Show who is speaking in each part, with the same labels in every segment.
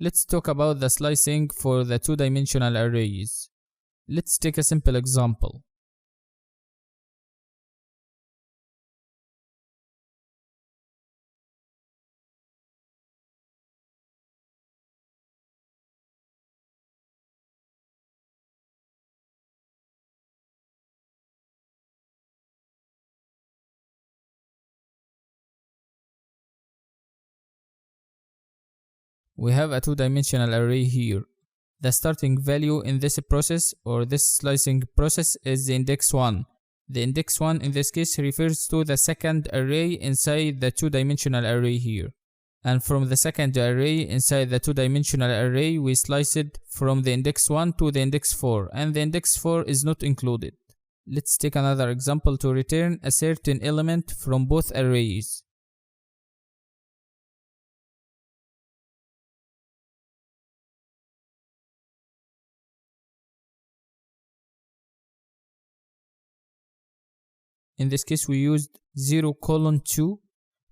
Speaker 1: Let's talk about the slicing for the two-dimensional arrays. Let's take a simple example. We have a two-dimensional array here. The starting value in this process or this slicing process is the index 1. The index 1 in this case refers to the second array inside the two-dimensional array here. And from the second array inside the two-dimensional array, we slice it from the index 1 to the index 4, and the index 4 is not included. Let's take another example to return a certain element from both arrays. In this case, we used 0:2.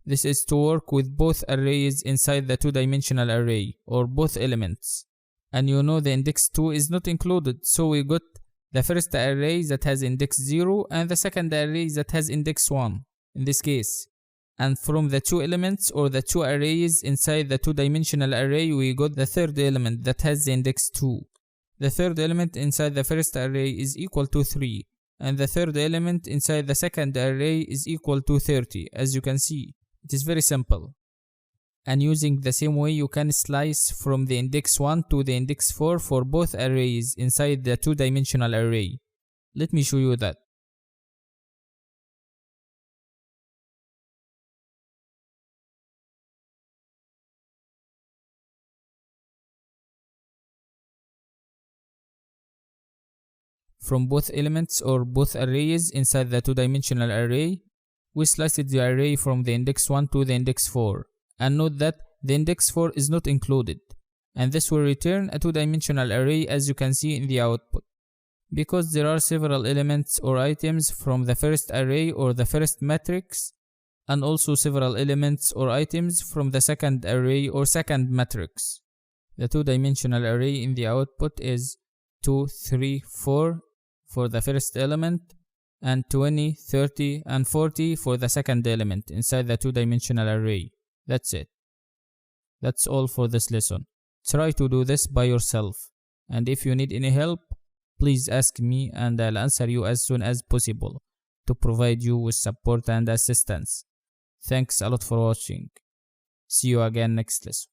Speaker 1: This is to work with both arrays inside the two-dimensional array, or both elements. And you know the index 2 is not included, so we got the first array that has index 0 and the second array that has index 1 in this case. And from the two elements or the two arrays inside the two-dimensional array, we got the third element that has the index 2. The third element inside the first array is equal to 3. And the third element inside the second array is equal to 30. As you can see, it is very simple. And using the same way, you can slice from the index 1 to the index 4 for both arrays inside the two-dimensional array. Let me show you that. From both elements or both arrays inside the two-dimensional array, we sliced the array from the index 1 to the index 4. And note that the index 4 is not included. And this will return a two-dimensional array as you can see in the output. Because there are several elements or items from the first array or the first matrix, and also several elements or items from the second array or second matrix. The two-dimensional array in the output is 2, 3, 4 for the first element, and 20, 30, and 40 for the second element inside the two-dimensional array. That's it. That's all for this lesson. Try to do this by yourself. And if you need any help, please ask me and I'll answer you as soon as possible to provide you with support and assistance. Thanks a lot for watching. See you again next lesson.